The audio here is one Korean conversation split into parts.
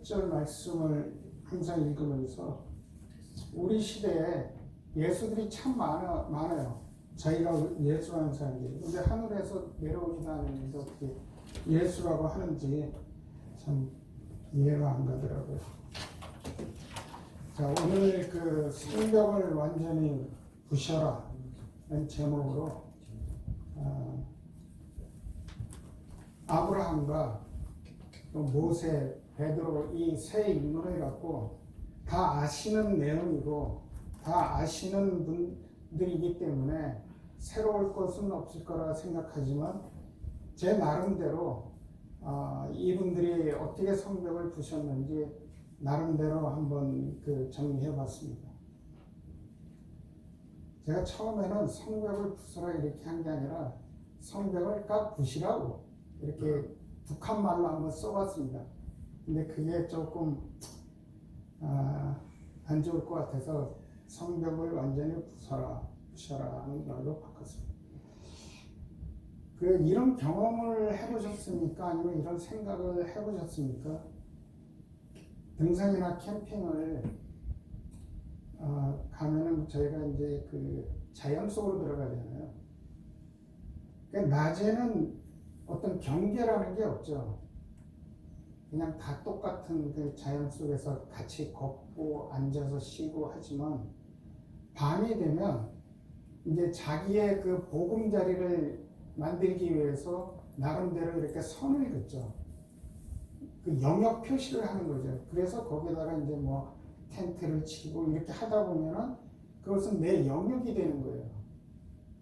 10절 말씀을 항상 읽으면서 우리 시대에 예수들이 참 많아요. 저희가 예수라는 사람들이. 근데 하늘에서 내려오지도 않으면서 어떻게 예수라고 하는지 참 이해가 안 가더라고요. 자, 오늘 그 성벽을 완전히 부셔라 라는 제목으로 아브라함과 또 모세, 베드로 이 세 인물을 갖고 다 아시는 내용이고 다 아시는 분들이기 때문에 새로울 것은 없을 거라 생각하지만 제 나름대로 이분들이 어떻게 성벽을 부셨는지 나름대로 한번 정리해 봤습니다. 제가 처음에는 성벽을 부수라 이렇게 한 게 아니라 성벽을 딱 부시라고 이렇게 북한 말로 한번 써봤습니다. 근데 그게 조금 안 좋을 것 같아서 성벽을 완전히 부셔라 하는 말로 바꿨습니다. 이런 경험을 해보셨습니까? 아니면 이런 생각을 해보셨습니까? 등산이나 캠핑을 가면은 저희가 이제 자연 속으로 들어가잖아요. 그러니까 낮에는 어떤 경계라는 게 없죠. 그냥 다 똑같은 자연 속에서 같이 걷고 앉아서 쉬고 하지만 밤이 되면 이제 자기의 보금자리를 만들기 위해서 나름대로 이렇게 선을 긋죠. 영역 표시를 하는 거죠. 그래서 거기다가 이제 뭐 텐트를 치고 이렇게 하다 보면은 그것은 내 영역이 되는 거예요.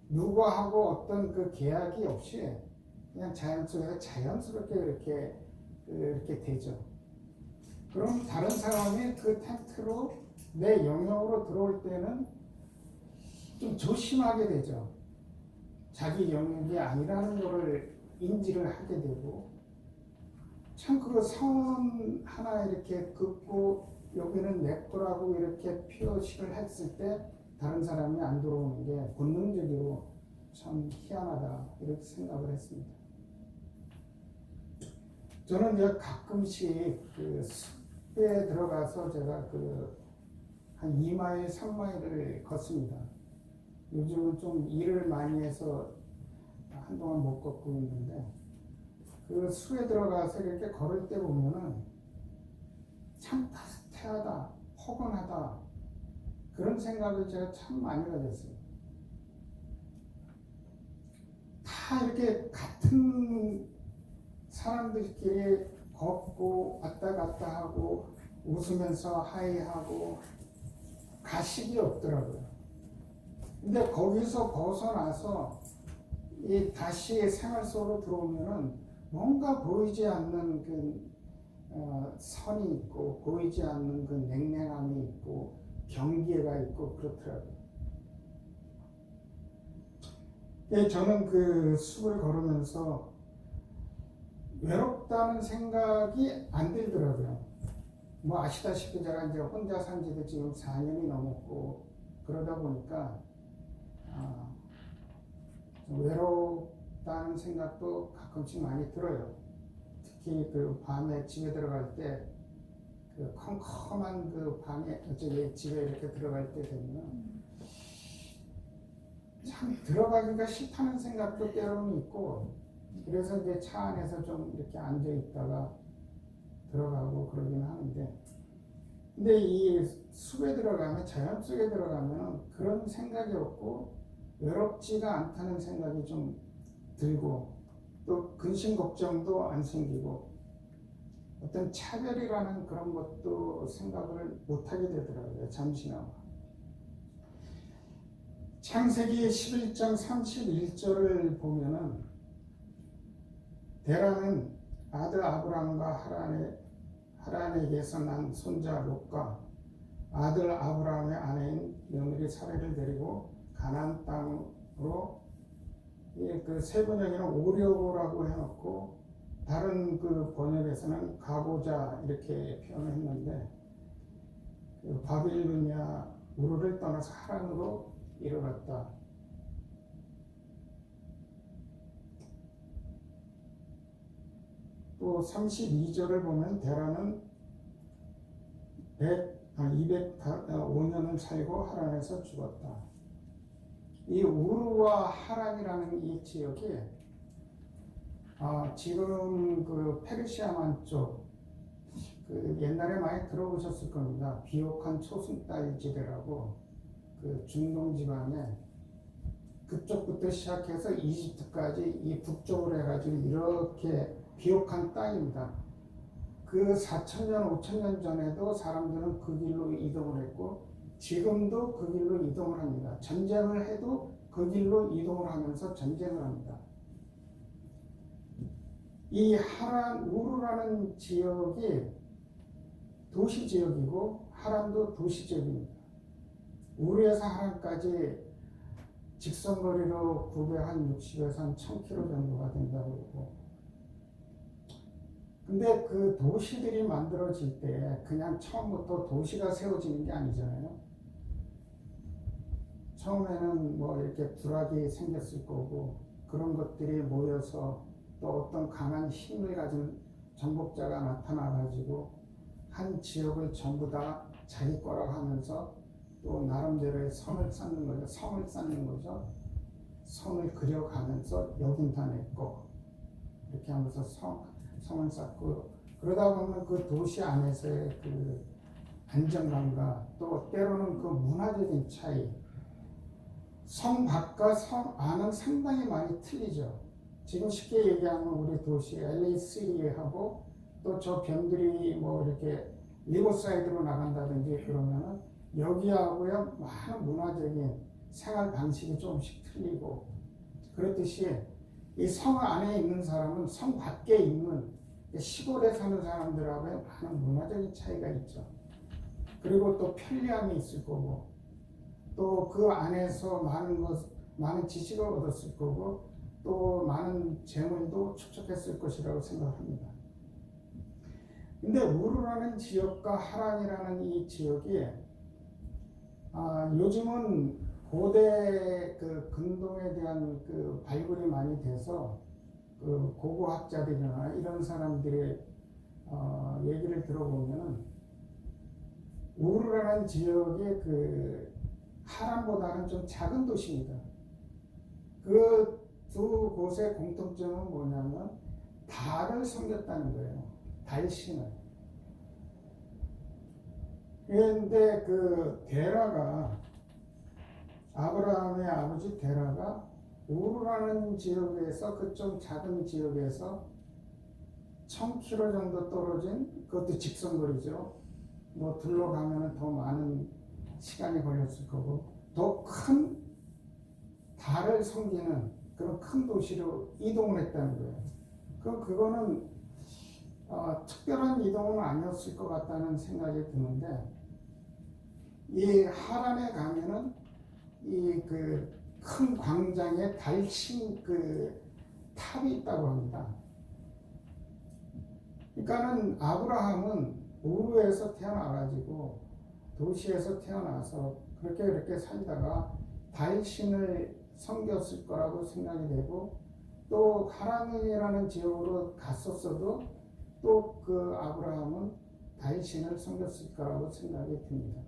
누구하고 어떤 계약이 없이 그냥 자연 속에서 자연스럽게 이렇게 되죠. 그럼 다른 사람이 텐트로 내 영역으로 들어올 때는 좀 조심하게 되죠. 자기 영역이 아니라는 것을 인지를 하게 되고, 참 선 하나 이렇게 긋고 여기는 내 거라고 이렇게 표시를 했을 때 다른 사람이 안 들어오는 게 본능적으로 참 희한하다 이렇게 생각을 했습니다. 저는 이제 가끔씩 숲에 들어가서 제가 한 2마일, 3마일을 걷습니다. 요즘은 좀 일을 많이 해서 한동안 못 걷고 있는데 숲에 들어가서 이렇게 걸을 때 보면은 참 따뜻하다, 포근하다 그런 생각을 제가 참 많이 가졌어요. 다 이렇게 같은 사람들끼리 걷고 왔다 갔다 하고 웃으면서 하이하고 가식이 없더라고요. 근데 거기서 벗어나서 다시 생활 속으로 들어오면은 뭔가 보이지 않는 선이 있고 보이지 않는 냉랭함이 있고 경계가 있고 그렇더라고요. 저는 숲을 걸으면서 외롭다는 생각이 안 들더라고요. 뭐 아시다시피 제가 이제 혼자 산 지도 지금 4년이 넘었고 그러다 보니까 외롭다는 생각도 가끔씩 많이 들어요. 특히 밤에 집에 들어갈 때 컴컴한 밤에 집에 이렇게 들어갈 때 되면 참 들어가기가 싫다는 생각도 때로는 있고 그래서 이제 차 안에서 좀 이렇게 앉아 있다가 들어가고 그러긴 하는데 근데 이 숲에 들어가면 자연 속에 들어가면 그런 생각이 없고 외롭지가 않다는 생각이 좀 들고 또 근심 걱정도 안 생기고 어떤 차별이라는 그런 것도 생각을 못하게 되더라고요. 잠시나마. 창세기 11장 31절을 보면은 데라는 아들 아브람과 하란에게서 난 손자 롯과 아들 아브라함의 아내인 며느리 사례를 데리고 가나안 땅으로 세 번역에는 오려고라고 해놓고 다른 번역에서는 가고자 이렇게 표현을 했는데 바빌로니아 우르를 떠나서 하란으로 이르렀다. 또 32절을 보면 데라는 205년을 살고 하란에서 죽었다. 이 우르와 하란이라는 이 지역이 지금 그 페르시아만 쪽, 그 옛날에 많이 들어보셨을 겁니다. 비옥한 초승달 지대라고, 그 중동 지방에 그쪽부터 시작해서 이집트까지 이 북쪽으로 해가지고 이렇게 비옥한 땅입니다. 그 4,000년, 5,000년 전에도 사람들은 그 길로 이동을 했고 지금도 그 길로 이동을 합니다. 전쟁을 해도 그 길로 이동을 하면서 전쟁을 합니다. 이 하란, 우르라는 지역이 도시 지역이고 하란도 도시 지역입니다. 우르에서 하란까지 직선거리로 960에서 한 1000km 정도가 된다고 그러고, 근데 그 도시들이 만들어질 때 그냥 처음부터 도시가 세워지는 게 아니잖아요. 처음에는 뭐 이렇게 불악이 생겼을 거고, 그런 것들이 모여서 또 어떤 강한 힘을 가진 정복자가 나타나가지고 한 지역을 전부 다 자기 거라고 하면서 또 나름대로의 성을 쌓는 거죠. 성을 그려가면서 여긴 다 내 거, 이렇게 하면서 성을 쌓고, 그러다 보면 그 도시 안에서의 그 안정감과 또 때로는 그 문화적인 차이, 성 밖과 성 안은 상당히 많이 틀리죠. 지금 쉽게 얘기하면 우리 도시 LA3하고 또 저 변들이 뭐 이렇게 리버사이드로 나간다든지 그러면은 여기하고요 많은 문화적인 생활 방식이 조금씩 틀리고, 그렇듯이 이 성 안에 있는 사람은 성 밖에 있는 시골에 사는 사람들하고의 많은 문화적인 차이가 있죠. 그리고 또 편리함이 있을 거고, 또 그 안에서 많은 지식을 얻었을 거고, 또 많은 재물도 축적했을 것이라고 생각합니다. 근데 우르라는 지역과 하란이라는 이 지역이 요즘은 고대 그 근동에 대한 그 발굴이 많이 돼서 그 고고학자들이나 이런 사람들의 얘기를 들어보면은 우르라는 지역이 그 하란보다는 좀 작은 도시입니다. 그 두 곳의 공통점은 뭐냐면 달을 섬겼다는 거예요. 달신을. 그런데 그 데라가, 아브라함의 아버지 데라가 우르라는 지역에서, 그 좀 작은 지역에서 1000km 정도 떨어진, 그것도 직선거리죠. 뭐 둘러가면 더 많은 시간이 걸렸을 거고, 더 큰 달을 섬기는 그런 큰 도시로 이동을 했다는 거예요. 그거는 특별한 이동은 아니었을 것 같다는 생각이 드는데, 이 하란에 가면은 이 그 큰 광장에 달신 그 탑이 있다고 합니다. 그러니까는 아브라함은 우르에서 태어나가지고 도시에서 태어나서 그렇게 살다가 달신을 섬겼을 거라고 생각이 되고, 또 하란이라는 지역으로 갔었어도 또 그 아브라함은 달신을 섬겼을 거라고 생각이 듭니다.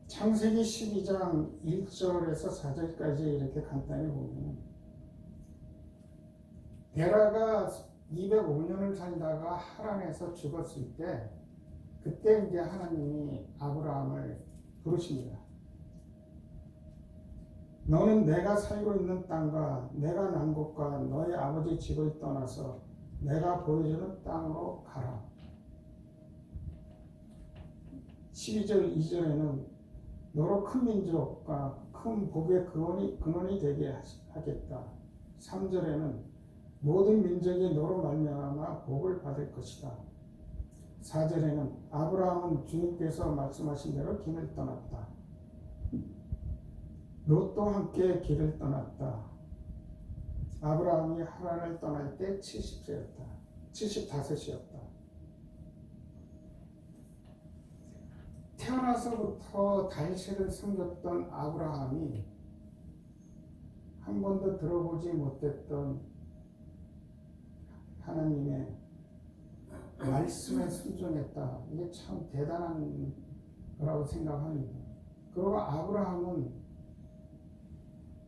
창세기 12장 1절에서 4절까지 이렇게 간단히 보면, 데라가 205년을 살다가 하란에서 죽었을 때, 그때 이제 하나님이 아브라함을 부르십니다. 너는 내가 살고 있는 땅과 내가 난 곳과 너의 아버지 집을 떠나서 내가 보여주는 땅으로 가라. 12절 2절에는 너로 큰 민족과 큰 복의 근원이 되게 하겠다. 3절에는 모든 민족이 너로 말미암아 복을 받을 것이다. 4절에는 아브라함은 주님께서 말씀하신 대로 길을 떠났다. 롯도 함께 길을 떠났다. 아브라함이 하란을 떠날 때 70세였다. 75이었다. 태어나서부터 달신을 섬겼던 아브라함이 한 번도 들어보지 못했던 하나님의 말씀에 순종했다. 이게 참 대단한 거라고 생각합니다. 그리고 아브라함은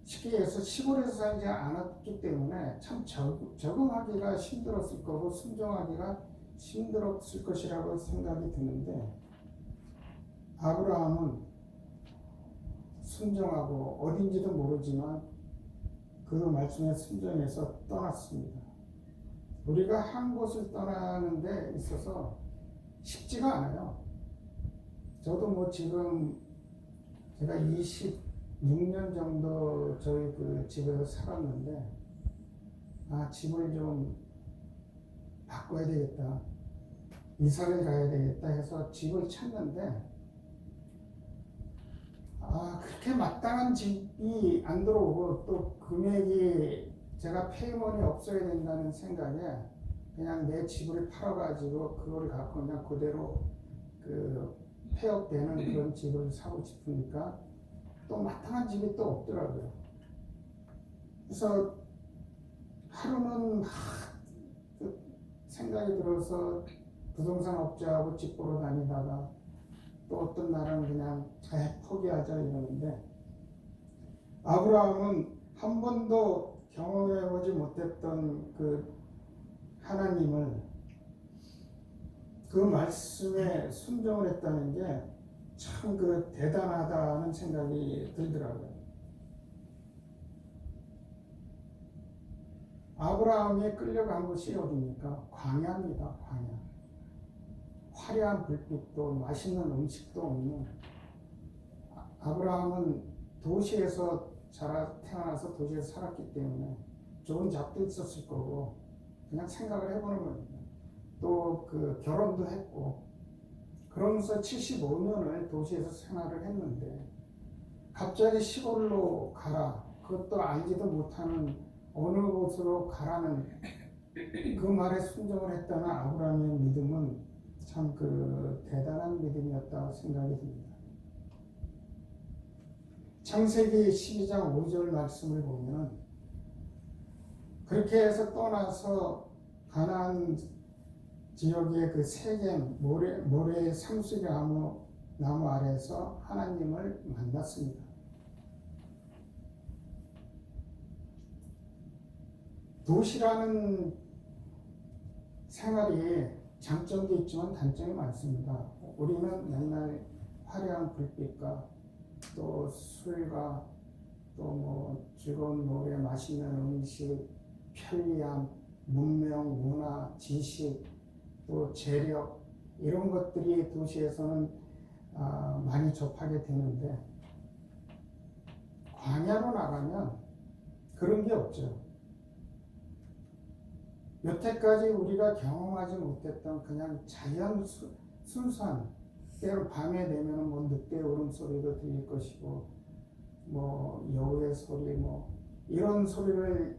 쉽게 해서 시골에서 살지 않았기 때문에 참 적응하기가 힘들었을 거고 순종하기가 힘들었을 것이라고 생각이 드는데, 아브라함은 순종하고 어딘지도 모르지만 그 말씀에 순종해서 떠났습니다. 우리가 한 곳을 떠나는 데 있어서 쉽지가 않아요. 저도 뭐 지금 제가 26년 정도 저희 그 집에서 살았는데, 집을 좀 바꿔야 되겠다, 이사를 가야 되겠다 해서 집을 찾는데, 그렇게 마땅한 집이 안 들어오고 또 금액이 제가 페이먼이 없어야 된다는 생각에 그냥 내 집을 팔아가지고 그걸 갖고 그냥 그대로 그 폐업되는 그런 집을 사고 싶으니까 또 마땅한 집이 또 없더라고요. 그래서 하루는 생각이 들어서 부동산 업자하고 집 보러 다니다가 또 어떤 날은 그냥 포기하자 이러는데, 아브라함은 한 번도 경험해보지 못했던 그 하나님을, 그 말씀에 순종을 했다는 게 참 그 대단하다는 생각이 들더라고요. 아브라함이 끌려간 곳이 어디입니까? 광야입니다. 광야. 화려한 불빛도 맛있는 음식도 없는, 아브라함은 도시에서 태어나서 도시에서 살았기 때문에 좋은 잡도 있었을 거고 그냥 생각을 해보는 겁니다. 또 그 결혼도 했고 그러면서 75년을 도시에서 생활을 했는데 갑자기 시골로 가라, 그것도 알지도 못하는 어느 곳으로 가라는 그 말에 순종을 했다는 아브라함의 믿음은 참 그 대단한 믿음이었다고 생각이 듭니다. 창세기 12장 5절 말씀을 보면 그렇게 해서 떠나서 가나안 지역의 그 세겜 모래의 상수리 나무 아래에서 하나님을 만났습니다. 도시라는 생활이 장점도 있지만 단점이 많습니다. 우리는 맨날 화려한 불빛과 또 술과 또 뭐 즐거운 노래, 맛있는 음식, 편리함, 문명, 문화, 지식, 또 재력, 이런 것들이 도시에서는 많이 접하게 되는데, 광야로 나가면 그런 게 없죠. 여태까지 우리가 경험하지 못했던 그냥 자연 순수한, 때로 밤에 되면 뭐 늑대 울음소리도 들릴 것이고 뭐 여우의 소리 뭐 이런 소리를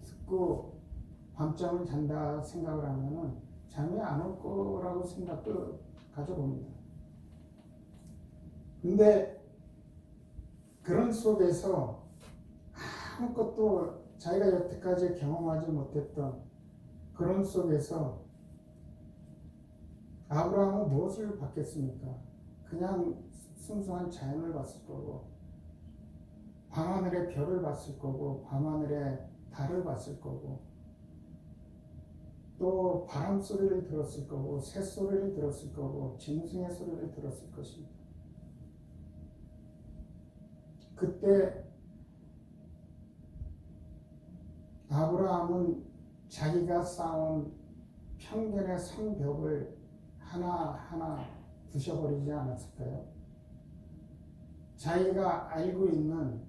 듣고 밤잠을 잔다 생각을 하면은 잠이 안 올 거라고 생각도 가져봅니다. 근데 그런 속에서 아무것도 자기가 여태까지 경험하지 못했던 그런 속에서 아브라함은 무엇을 봤겠습니까? 그냥 순수한 자연을 봤을 거고, 밤하늘의 별을 봤을 거고, 밤하늘의 달을 봤을 거고, 또 바람 소리를 들었을 거고, 새 소리를 들었을 거고, 짐승의 소리를 들었을 것입니다. 그때 아브라함은 자기가 쌓은 편견의 성벽을 하나하나 부셔버리지 않았을까요? 자기가 알고 있는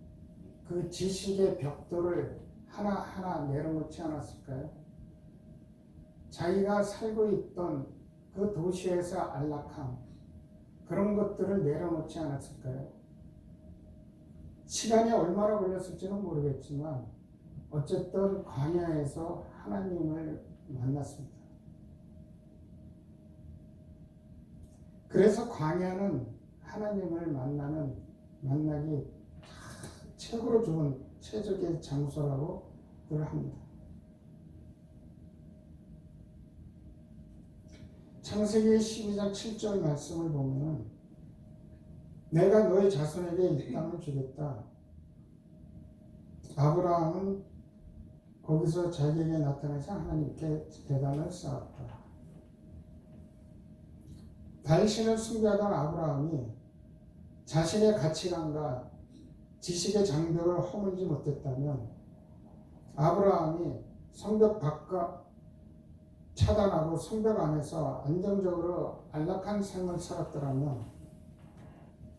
그 지식의 벽돌을 하나하나 내려놓지 않았을까요? 자기가 살고 있던 그 도시에서 안락함, 그런 것들을 내려놓지 않았을까요? 시간이 얼마나 걸렸을지는 모르겠지만 어쨌든 광야에서 하나님을 만났습니다. 그래서 광야는 하나님을 만나기 최고로 좋은 최적의 장소라고 늘 합니다. 창세기 12장 7절 말씀을 보면은 내가 너의 자손에게 이 땅을 주겠다. 아브라함은 거기서 자기에게 나타나서 하나님께 대단을 쌓았다. 달신을 숭배하던 아브라함이 자신의 가치관과 지식의 장벽을 허물지 못했다면, 아브라함이 성벽 밖과 차단하고 성벽 안에서 안정적으로 안락한 삶을 살았더라면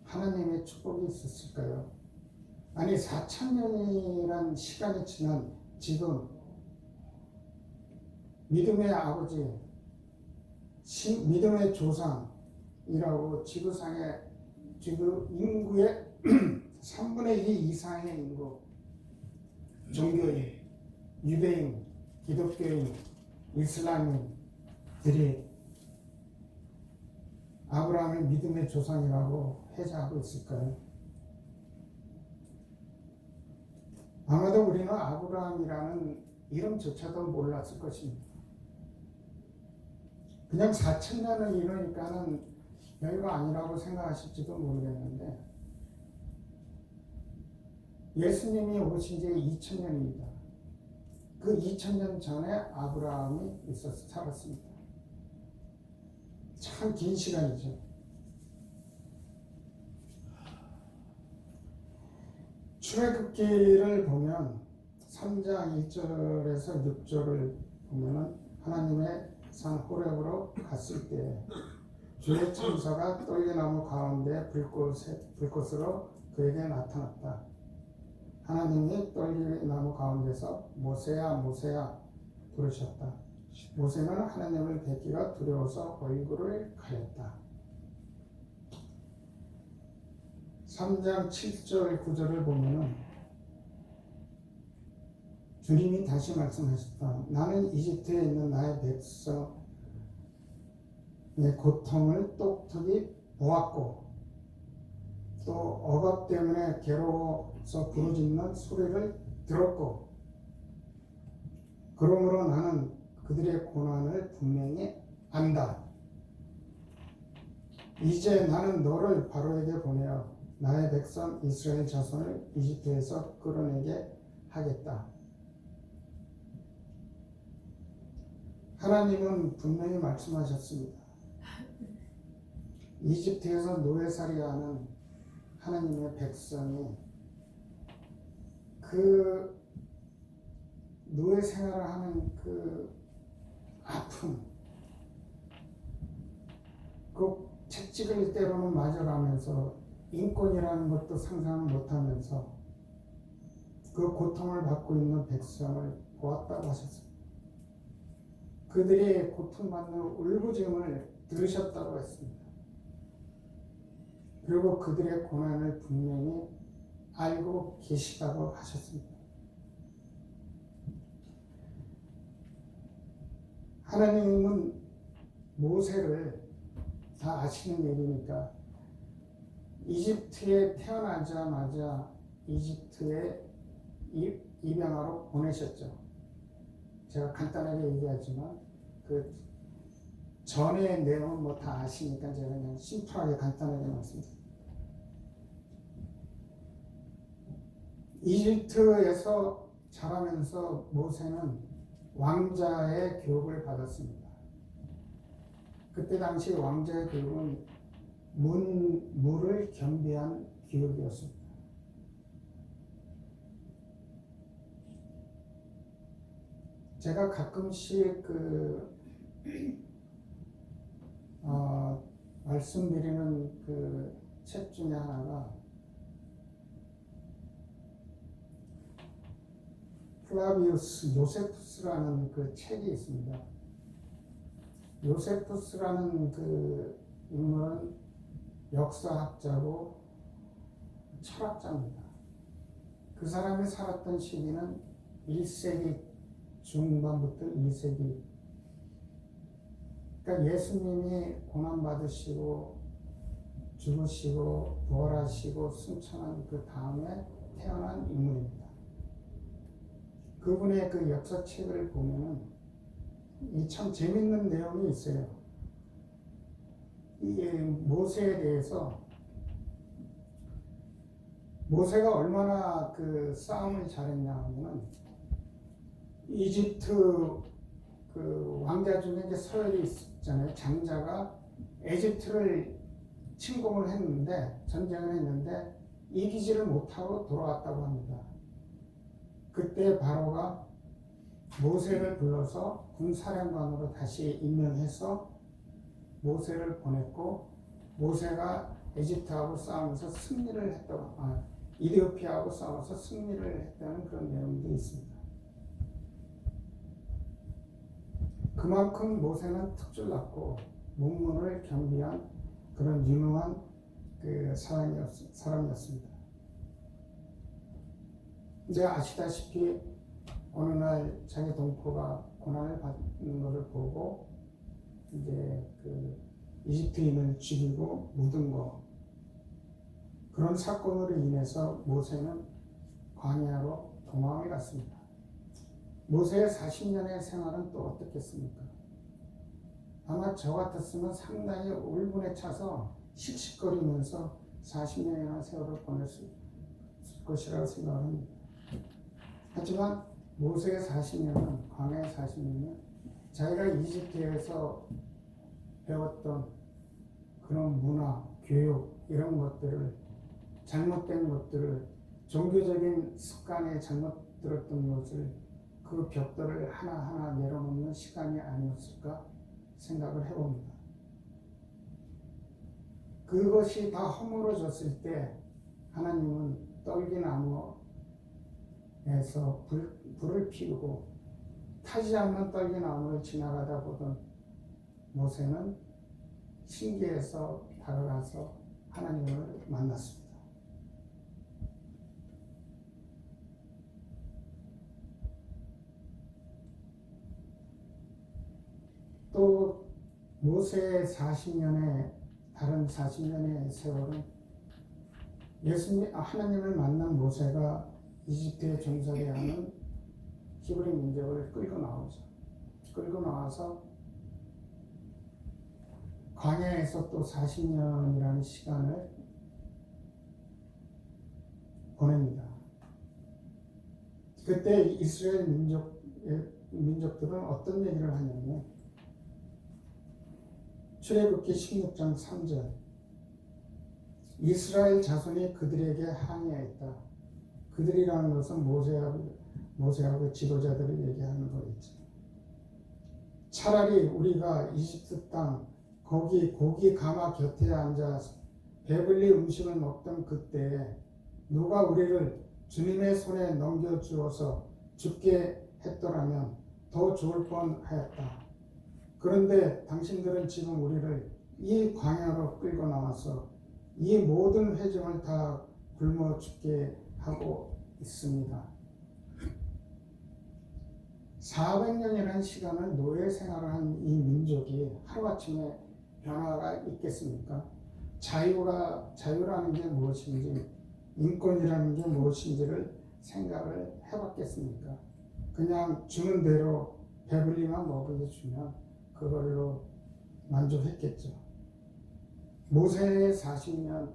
하나님의 축복이 있었을까요? 아니, 4,000년이란 시간이 지난 지금 믿음의 아버지, 믿음의 조상이라고 지구 인구의 3분의 2 이상의 인구, 종교인, 유대인, 기독교인, 이슬람인들이 아브라함의 믿음의 조상이라고 해자하고 있을까요? 아마도 우리는 아브라함이라는 이름조차도 몰랐을 것입니다. 그냥 4,000년을 이루니까는 별거 아니라고 생각하실지도 모르겠는데, 예수님이 오신 지 2,000년입니다. 그 2,000년 전에 아브라함이 살았습니다. 참 긴 시간이죠. 출애굽기를 보면 3장 1절에서 6절을 보면은 하나님의 산 호렙으로 갔을 때 주의 천사가 떨기나무 가운데 불꽃으로 그에게 나타났다. 하나님이 떨기나무 가운데서 모세야 모세야 부르셨다. 모세는 하나님을 뵙기가 두려워서 얼굴을 가렸다. 3장 7절 9절을 보면은 주님이 다시 말씀하셨다. 나는 이집트에 있는 나의 백성의 고통을 똑똑히 보았고, 또 억압 때문에 괴로워서 부르짖는 소리를 들었고, 그러므로 나는 그들의 고난을 분명히 안다. 이제 나는 너를 바로에게 보내어 나의 백성 이스라엘 자손을 이집트에서 끌어내게 하겠다. 하나님은 분명히 말씀하셨습니다. 이집트에서 노예살이하는 하나님의 백성이 그 노예 생활을 하는 그 아픔, 그 채찍을 때로는 맞아가면서 인권이라는 것도 상상을 못하면서 그 고통을 받고 있는 백성을 보았다고 하셨습니다. 그들이 고통받는 울부짖음을 들으셨다고 했습니다. 그리고 그들의 고난을 분명히 알고 계시다고 하셨습니다. 하나님은 모세를 다 아시는 일이니까 이집트에 태어나자마자 이집트에 입양하러 보내셨죠. 제가 간단하게 얘기하지만 그 전의 내용은 뭐 다 아시니까 제가 그냥 심플하게 간단하게 말씀드립니다. 이집트에서 자라면서 모세는 왕자의 교육을 받았습니다. 그때 당시 왕자의 교육은 물을 겸비한 교육이었습니다. 제가 가끔씩 말씀드리는 그 책 중에 하나가 플라비우스 요세푸스라는 그 책이 있습니다. 요세푸스라는 그 인물은 역사학자고 철학자입니다. 그 사람이 살았던 시기는 1세기 중반부터 2세기, 그러니까 예수님이 고난받으시고 죽으시고 부활하시고 승천한 그 다음에 태어난 인물입니다. 그분의 그 역사책을 보면은 이 참 재밌는 내용이 있어요. 이 모세에 대해서 모세가 얼마나 그 싸움을 잘했냐 하면은 이집트 그 왕자 중에 이제 서열이 있잖아요. 장자가 에집트를 침공을 했는데 전쟁을 했는데 이기지를 못하고 돌아왔다고 합니다. 그때 바로가 모세를 불러서 군사령관으로 다시 임명해서 모세를 보냈고 모세가 에집트하고 싸우면서 승리를 했다고 이디오피아하고 싸워서 승리를 했다는 그런 내용도 있습니다. 그만큼 모세는 특출났고 문문을 겸비한 그런 유능한 그 사람이었습니다. 이제 아시다시피 어느 날 자기 동포가 고난을 받는 것을 보고 이제 그 이집트인을 죽이고 묻은 거 그런 사건으로 인해서 모세는 광야로 도망을 갔습니다. 모세의 40년의 생활은 또 어떻겠습니까? 아마 저 같았으면 상당히 울분에 차서 씩씩거리면서 40년이나 세월을 보냈을 것이라고 생각합니다. 하지만 모세의 40년은 광야의 40년은 자기가 이집트에서 배웠던 그런 문화, 교육 이런 것들을 잘못된 것들을 종교적인 습관에 잘못 들었던 것을 그 벽돌을 하나하나 내려놓는 시간이 아니었을까 생각을 해봅니다. 그것이 다 허물어졌을 때 하나님은 떨기나무에서 불을 피우고 타지 않는 떨기나무를 지나가다 보던 모세는 신기해서 다가가서 하나님을 만났습니다. 또 모세의 40년의 다른 40년의 세월은 하나님을 만난 모세가 이집트에 종살이 하는 히브리 민족을 끌고 나오죠. 끌고 나와서 광야에서 또 40년이라는 시간을 보냅니다. 그때 이스라엘 민족들은 어떤 얘기를 하냐면 출애굽기 16장 3절 이스라엘 자손이 그들에게 항의했다. 그들이라는 것은 모세하고 지도자들을 얘기하는 거겠죠. 차라리 우리가 이집트 땅 거기 고기 가마 곁에 앉아 배불리 음식을 먹던 그때 누가 우리를 주님의 손에 넘겨주어서 죽게 했더라면 더 좋을 뻔하였다. 그런데 당신들은 지금 우리를 이 광야로 끌고 나와서 이 모든 회중을 다 굶어 죽게 하고 있습니다. 400년이라는 시간을 노예 생활을 한 이 민족이 하루아침에 변화가 있겠습니까? 자유라는 게 무엇인지, 인권이라는 게 무엇인지를 생각을 해봤겠습니까? 그냥 주는 대로 배불리만 먹게 주면 그걸로 만족했겠죠. 모세의 40년,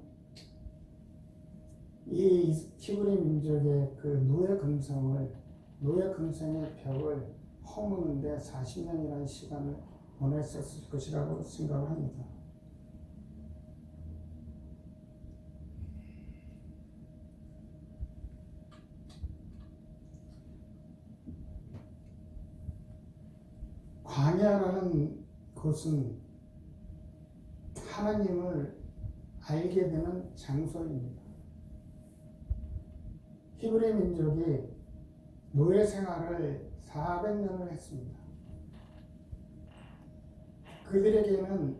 이 히브리 민족의 그 노예 금성의 벽을 허무는데 40년이라는 시간을 보냈었을 것이라고 생각을 합니다. 광야라는 곳은 하나님을 알게 되는 장소입니다. 히브리 민족이 노예 생활을 400년을 했습니다. 그들에게는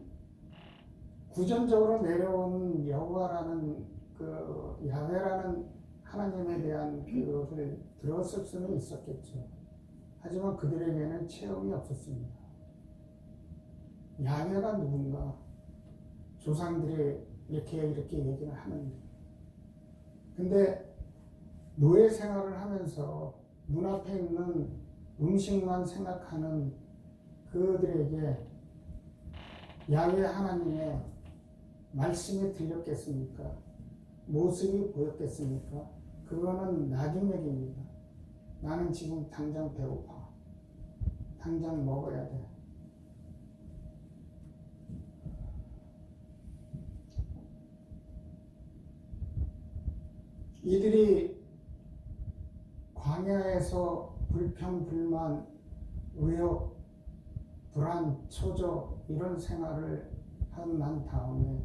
구전적으로 내려온 여호와라는 그 야훼라는 하나님에 대한 그것을 들었을 수는 있었겠죠. 하지만 그들에게는 체험이 없었습니다. 야훼가 누군가? 조상들이 이렇게 얘기를 하는데. 근데 노예 생활을 하면서 눈앞에 있는 음식만 생각하는 그들에게 야훼 하나님의 말씀이 들렸겠습니까? 모습이 보였겠습니까? 그거는 나중 얘기입니다. 나는 지금 당장 배고파. 당장 먹어야 돼. 이들이 광야에서 불평, 불만, 의욕, 불안, 초조 이런 생활을 한 다음에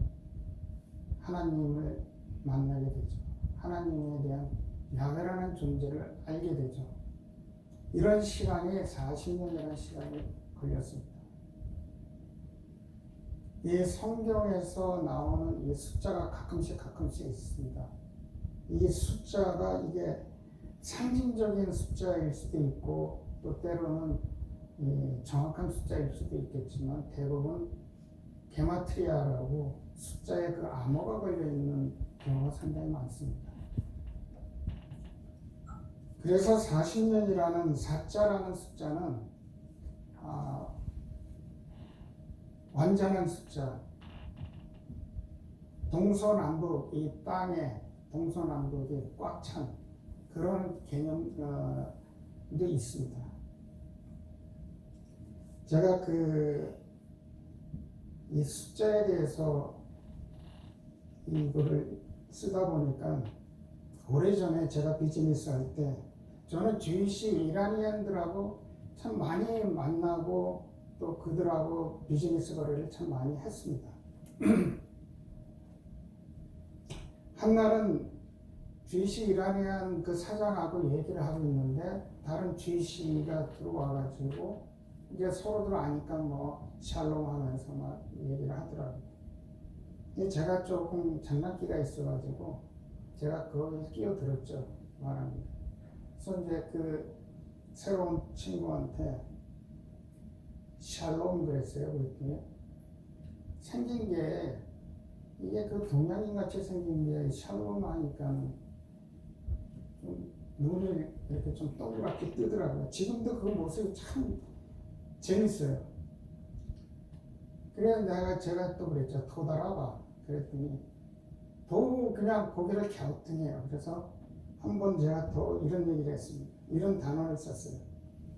하나님을 만나게 되죠. 하나님에 대한 야훼라는 존재를 알게 되죠. 이런 시간이 40년이라는 시간이 걸렸습니다. 이 성경에서 나오는 이 숫자가 가끔씩 있습니다. 이 숫자가 이게 상징적인 숫자일 수도 있고 또 때로는 정확한 숫자일 수도 있겠지만 대부분 게마트리아라고 숫자에 그 암호가 걸려있는 경우가 상당히 많습니다. 그래서 40년이라는 사자라는 숫자는 완전한 숫자, 동서남북 이 땅에 동서남북이 꽉 찬 그런 개념도 있습니다. 제가 이 숫자에 대해서 이거를 쓰다 보니까 오래전에 제가 비즈니스 할 때 저는 주이시 이라니안들하고 참 많이 만나고 또 그들하고 비즈니스 거래를 참 많이 했습니다. 한날은 주이시 이라니안 그 사장하고 얘기를 하고 있는데 다른 주이시가 들어와가지고 이제 서로들 아니까 뭐 샬롬 하면서 막 얘기를 하더라고요. 제가 조금 장난기가 있어가지고 제가 그걸 끼어들었죠. 말합니다. 그래서 이제 그 새로운 친구한테 샬롬 그랬어요. 그랬더니 생긴 게 이게 그 동양인 같이 생긴 게 샬롬 하니까 좀 눈이 이렇게 좀 동그랗게 뜨더라고요. 지금도 그 모습이 참 재밌어요. 그래서 제가 또 그랬죠. 토달아봐. 그랬더니 더 그냥 고개를 갸우뚱해요. 그래서 한번 제가 더 이런 얘기를 했습니다. 이런 단어를 썼어요.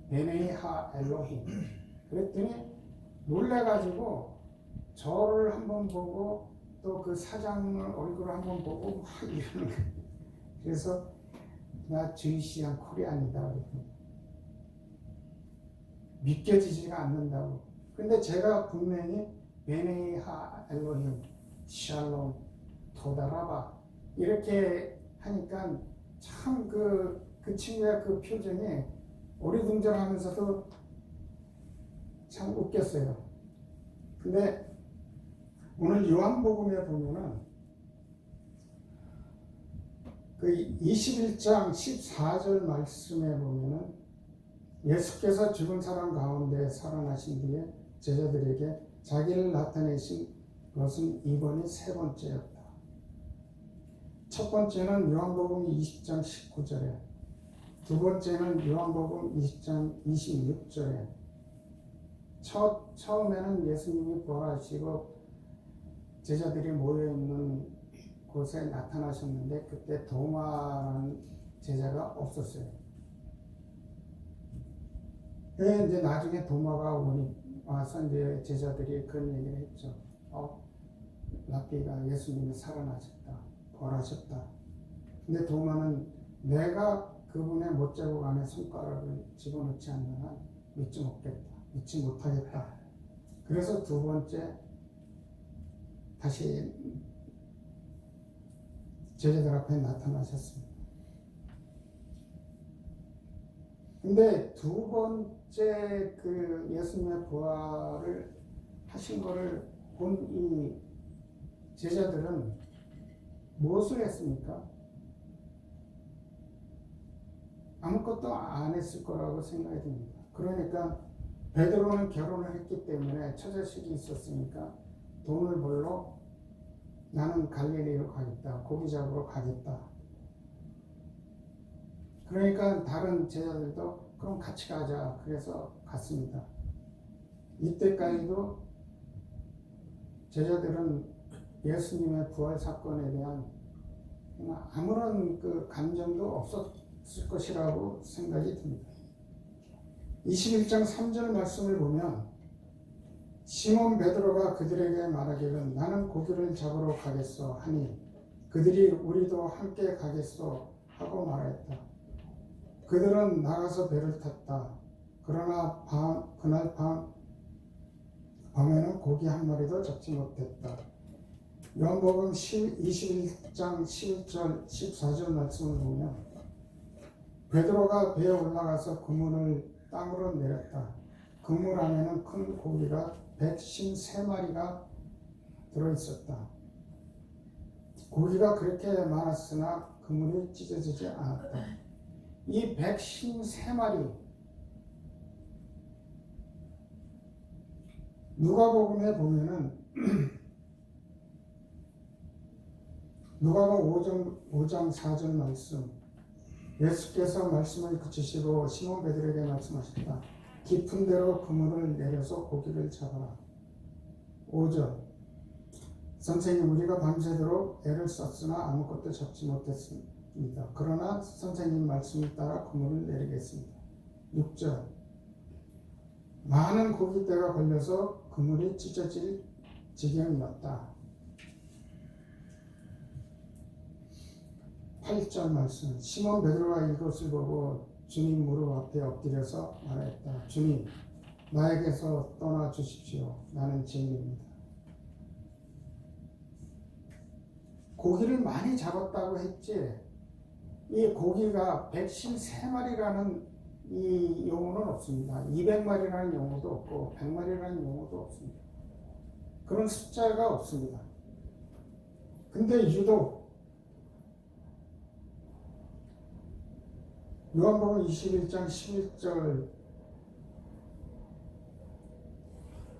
베네하 엘로힘. 그랬더니 놀래가지고 저를 한번 보고 또 그 사장 얼굴을 한번 보고 막 이러는 거예요. 그래서 나 주이시안 코리안이다. 그랬더니 믿겨지지가 않는다고. 근데 제가 분명히 베네하 엘로힘 샬롬 토다라바 이렇게 하니까 참 그 친구의 그 표정이 어리둥절하면서도 참 웃겼어요. 근데 오늘 요한복음에 보면은 그 21장 14절 말씀에 보면은 예수께서 죽은 사람 가운데 살아나신 뒤에 제자들에게 자기를 나타내신 것은 이번이 세 번째였다. 첫 번째는 요한복음 20장 19절에, 두 번째는 요한복음 20장 26절에, 처음에는 예수님이 부활하시고 제자들이 모여있는 곳에 나타나셨는데 그때 도마라는 제자가 없었어요. 이제 나중에 도마가 와서 이제 제자들이 그런 얘기를 했죠. 랍비가 예수님이 살아나셨다, 부활하셨다. 근데 도마는 내가 그분의 못자국 안에 손가락을 집어넣지 않는 한 믿지 못하겠다. 그래서 두 번째 다시 제자들 앞에 나타나셨습니다. 근데 두 번째 그 예수님의 부활을 하신 거를 본 이 제자들은 무엇을 했습니까? 아무것도 안 했을 거라고 생각이 듭니다. 그러니까 베드로는 결혼을 했기 때문에 처자식이 있었으니까 돈을 벌러 나는 갈릴리로 가겠다. 고기 잡으러 가겠다. 그러니까 다른 제자들도 그럼 같이 가자. 그래서 갔습니다. 이때까지도 제자들은 예수님의 부활 사건에 대한 아무런 그 감정도 없었을 것이라고 생각이 듭니다. 21장 3절 말씀을 보면 시몬 베드로가 그들에게 말하기를 나는 고기를 잡으러 가겠소 하니 그들이 우리도 함께 가겠소 하고 말했다. 그들은 나가서 배를 탔다. 그러나 그날 밤에는 고기 한 마리도 잡지 못했다. 요한복음 21장 11절 14절 말씀을 보면 베드로가 배에 올라가서 그물을 땅으로 내렸다. 그물 안에는 큰 고기가 153마리가 들어있었다. 고기가 그렇게 많았으나 그물이 찢어지지 않았다. 이 153마리 누가복음에 보면은 누가복음 5장 4절 말씀 예수께서 말씀을 그치시고 시몬 베드로에게 말씀하셨다. 깊은 데로 그물을 내려서 고기를 잡아라. 5절 선생님 우리가 밤새도록 애를 썼으나 아무것도 잡지 못했습니다. 그러나 선생님 말씀을 따라 그물을 내리겠습니다. 6절 많은 고깃대가 걸려서 그물이 찢어질 지경이었다. 8절 말씀 시몬 베드로가 이것을 보고 주님 무릎 앞에 엎드려서 말했다. 주님 나에게서 떠나 주십시오. 나는 죄인입니다. 고기를 많이 잡았다고 했지 이 고기가 153마리라는 이 용어는 없습니다. 200마리라는 용어도 없고 100마리라는 용어도 없습니다. 그런 숫자가 없습니다. 근데 유독 요한복음 21장 11절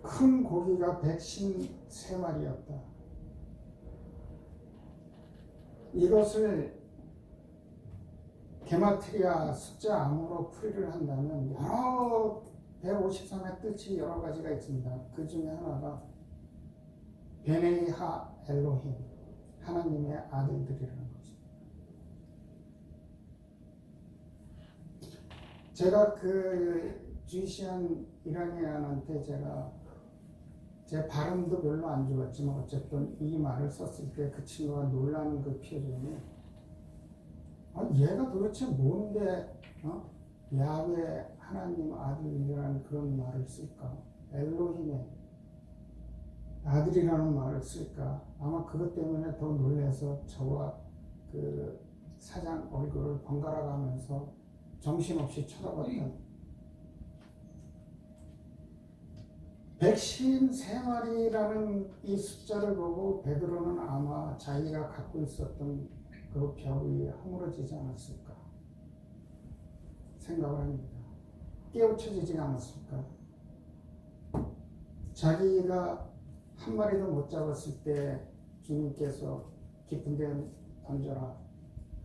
큰 고기가 153마리였다. 이것을 게마트리아 숫자 암으로 풀이를 한다면 여러 153의 뜻이 여러 가지가 있습니다. 그 중에 하나가 베네이 하 엘로힘 하나님의 아들들이라는 것입니다. 제가 그 주이시안 이라니안한테 제 발음도 별로 안 좋았지만 어쨌든 이 말을 썼을 때 그 친구가 놀라는 그 표정이 얘가 도대체 뭔데 야훼 하나님 아들이라는 그런 말을 쓸까? 엘로힘의 아들이라는 말을 쓸까? 아마 그것 때문에 더 놀라서 저와 그 사장 얼굴을 번갈아 가면서 정신없이 쳐다봤던 153마리라는 이 숫자를 보고 베드로는 아마 자기가 갖고 있었던 그 벽이 허물어지지 않았을까 생각을 합니다. 깨우쳐지지 않았을까. 자기가 한 마리도 못 잡았을 때 주님께서 깊은 데 던져라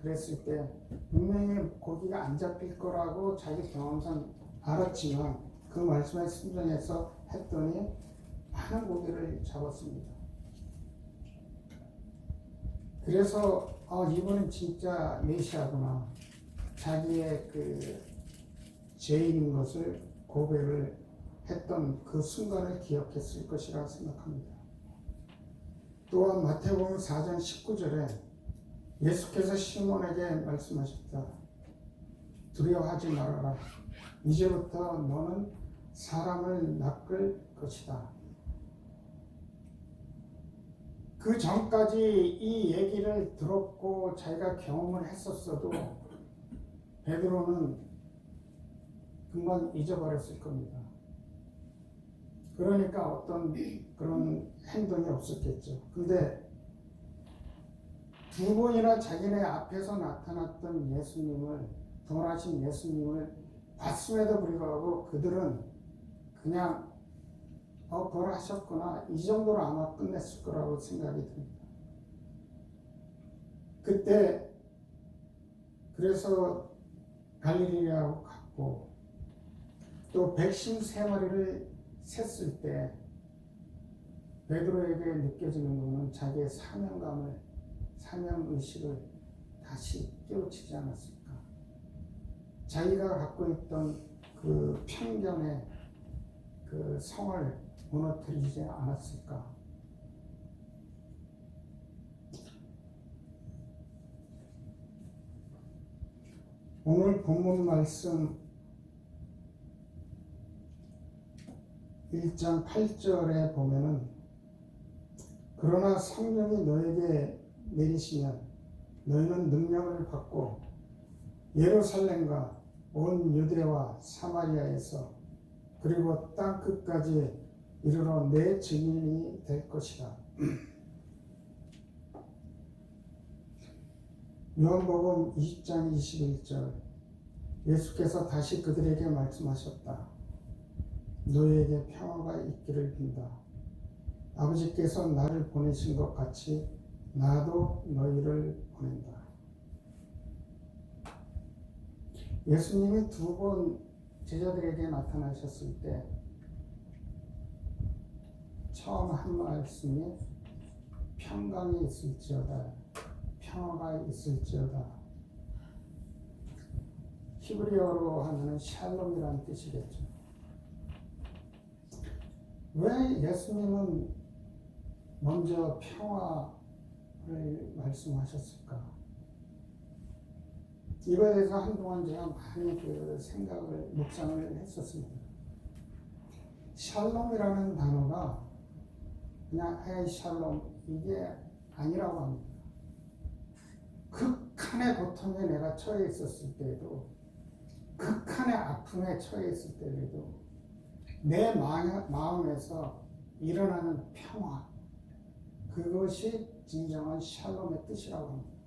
그랬을 때 분명히 고기가 안 잡힐 거라고 자기 경험상 알았지만 그 말씀에 순종해서 했더니 많은 고기를 잡았습니다. 그래서 이분은 진짜 메시아구나. 자기의 그 죄인인 것을 고백을 했던 그 순간을 기억했을 것이라 생각합니다. 또한 마태복음 4장 19절에 예수께서 시몬에게 말씀하셨다. 두려워하지 말아라. 이제부터 너는 사람을 낚을 것이다. 그 전까지 이 얘기를 들었고 자기가 경험을 했었어도 베드로는 금방 잊어버렸을 겁니다. 그러니까 어떤 그런 행동이 없었겠죠. 근데 두 번이나 자기네 앞에서 나타났던 예수님을, 부활하신 예수님을 봤음에도 불구하고 그들은 그냥 부활하셨구나 이 정도로 아마 끝냈을 거라고 생각이 듭니다. 그때 그래서 갈릴리라고 갔고 또 153마리를 셌을 때 베드로에게 느껴지는 것은 자기의 사명의식을 다시 깨우치지 않았을까? 자기가 갖고 있던 그 편견의 그 성을 무너뜨리지 않았을까? 오늘 본문 말씀 1장 8절에 보면은 그러나 성령이 너에게 내리시면 너희는 능력을 받고 예루살렘과 온 유대와 사마리아에서 그리고 땅 끝까지 이르러 내 증인이 될 것이다. 요한복음 20장 21절 예수께서 다시 그들에게 말씀하셨다. 너희에게 평화가 있기를 빈다. 아버지께서 나를 보내신 것 같이 나도 너희를 보낸다. 예수님이 2번 제자들에게 나타나셨을 때 처음 한 말씀이 평강이 있을지어다. 평화가 있을지어다. 히브리어로 하면 샬롬이라는 뜻이겠죠. 왜 예수님은 먼저 평화를 말씀하셨을까? 이거에 대해서 한동안 제가 많이 생각을, 묵상을 했었습니다. 샬롬이라는 단어가 그냥 헤이 샬롬 이게 아니라고 합니다. 극한의 고통에 내가 처해 있었을 때에도, 극한의 아픔에 처해 있을 때에도 내 마음에서 일어나는 평화, 그것이 진정한 샬롬의 뜻이라고 합니다.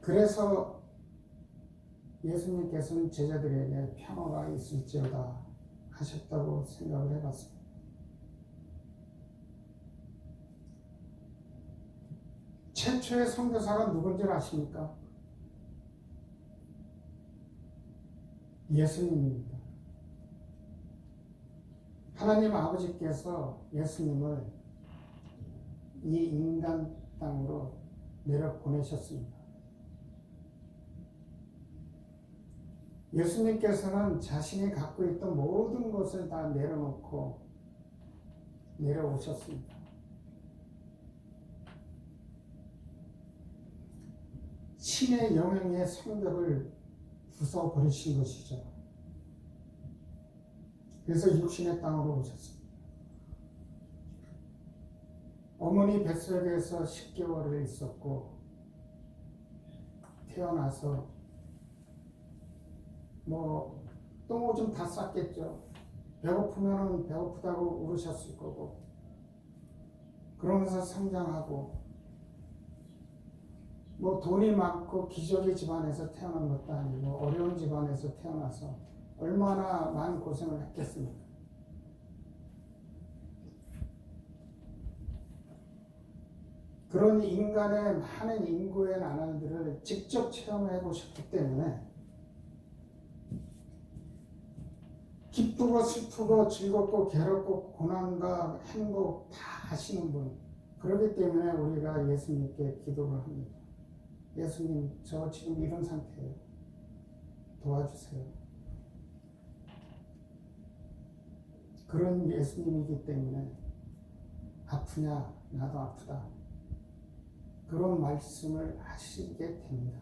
그래서 예수님께서는 제자들에게 평화가 있을지어다 하셨다고 생각을 해봤습니다. 최초의 선교사가 누군지 아십니까? 예수님입니다. 하나님 아버지께서 예수님을 이 인간 땅으로 내려보내셨습니다. 예수님께서는 자신이 갖고 있던 모든 것을 다 내려놓고 내려오셨습니다. 신의 영향의 성벽을 부숴버리신 것이죠. 그래서 육신의 땅으로 오셨습니다. 어머니 뱃속에서 10개월을 있었고 태어나서 똥 오줌 다 쌌겠죠. 배고프면 배고프다고 울으셨을 거고, 그러면서 성장하고, 돈이 많고 기저귀 집안에서 태어난 것도 아니고 어려운 집안에서 태어나서 얼마나 많은 고생을 했겠습니까? 그런 인간의 많은 인구의 나날들을 직접 체험해 보셨기 때문에 기쁘고 슬프고 즐겁고 괴롭고 고난과 행복 다 아시는 분, 그렇기 때문에 우리가 예수님께 기도를 합니다. 예수님, 저 지금 이런 상태예요. 도와주세요. 그런 예수님이기 때문에 아프냐? 나도 아프다. 그런 말씀을 하시게 됩니다.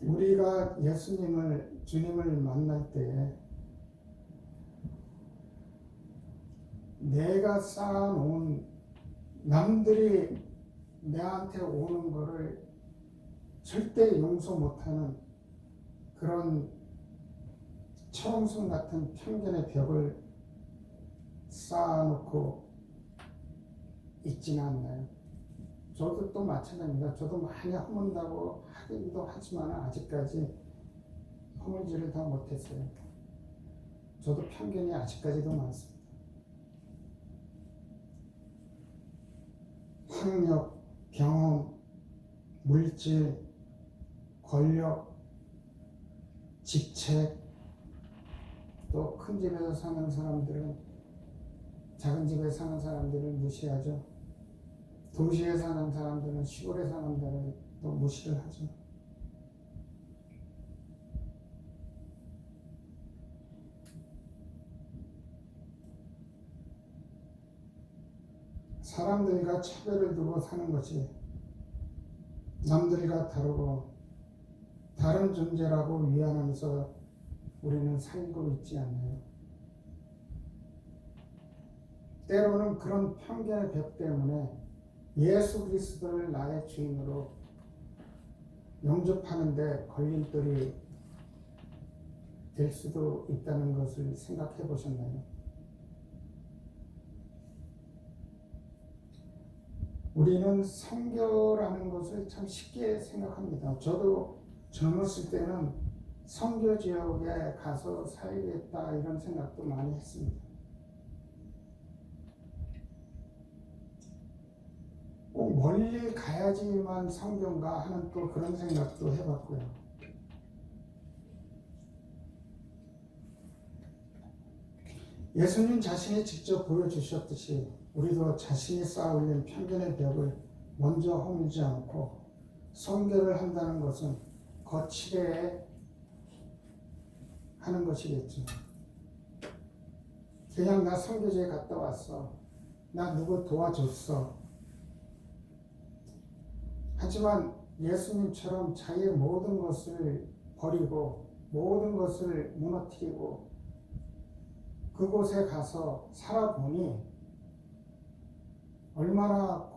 우리가 주님을 만날 때 내가 쌓아놓은, 남들이 내한테 오는 거를 절대 용서 못하는 그런 철옹성 같은 편견의 벽을 쌓아놓고 있지는 않나요? 저도 또 마찬가지입니다. 저도 많이 허문다고 하기도 하지만 아직까지 허물지를 다 못했어요. 저도 편견이 아직까지도 많습니다. 학력, 경험, 물질, 권력, 직책, 또 큰 집에서 사는 사람들은 작은 집에 사는 사람들을 무시하죠. 도시에 사는 사람들은 시골에 사는 데를 또 무시를 하죠. 사람들과 차별을 두고 사는 것이 남들과 다르고 다른 존재라고 위안하면서 우리는 살고 있지 않나요? 때로는 그런 편견의 벽 때문에 예수 그리스도를 나의 주인으로 영접하는데 걸림돌이 될 수도 있다는 것을 생각해 보셨나요? 우리는 선교라는 것을 참 쉽게 생각합니다. 저도 젊었을 때는 선교 지역에 가서 살겠다 이런 생각도 많이 했습니다. 꼭 멀리 가야지만 선교인가 하는 또 그런 생각도 해봤고요. 예수님 자신이 직접 보여주셨듯이 우리도 자신이 쌓아올린 편견의 벽을 먼저 허물지 않고 선교를 한다는 것은 거칠게 하는 것이겠죠. 그냥 나 선교지에 갔다 왔어. 나 누구 도와줬어. 하지만 예수님처럼 자기의 모든 것을 버리고 모든 것을 무너뜨리고 그곳에 가서 살아보니 얼마나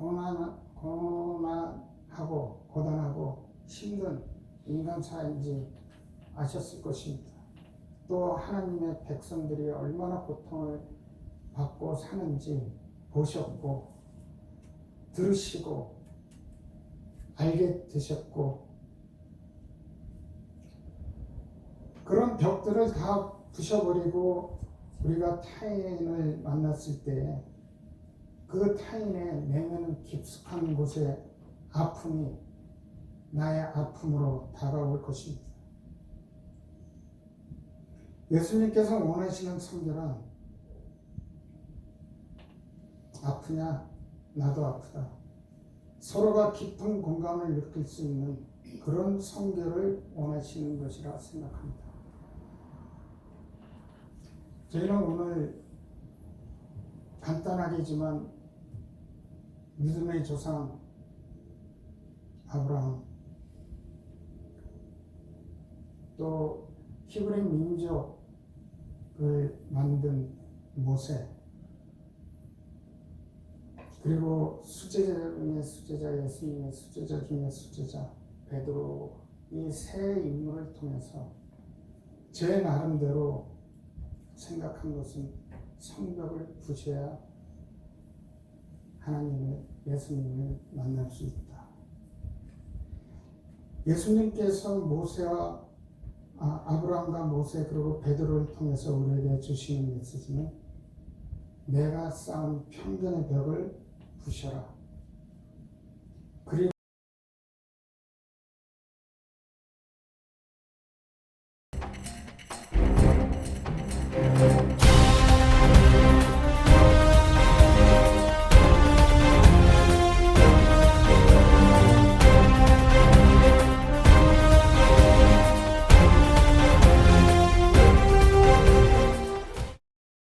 고난하고 고단하고 힘든 인간사인지 아셨을 것입니다. 또 하나님의 백성들이 얼마나 고통을 받고 사는지 보셨고 들으시고 알게 되셨고 그런 벽들을 다 부셔버리고 우리가 타인을 만났을 때 그 타인의 내면 깊숙한 곳에 아픔이 나의 아픔으로 다가올 것입니다. 예수님께서 원하시는 선교란 아프냐? 나도 아프다. 서로가 깊은 공감을 느낄 수 있는 그런 선교를 원하시는 것이라 생각합니다. 저희는 오늘 간단하게지만 믿음의 조상 아브라함, 또 히브리 민족을 만든 모세, 그리고 수제자 중에 수제자, 예수님의 수제자 중에 수제자 베드로, 이 세 인물을 통해서 제 나름대로 생각한 것은 성벽을 부셔야 하나님을, 예수님을 만날 수 있다. 예수님께서 모세와 아브라함과 모세 그리고 베드로를 통해서 우리에게 주시는 메시지는 내가 쌓은 편견의 벽을 부셔라.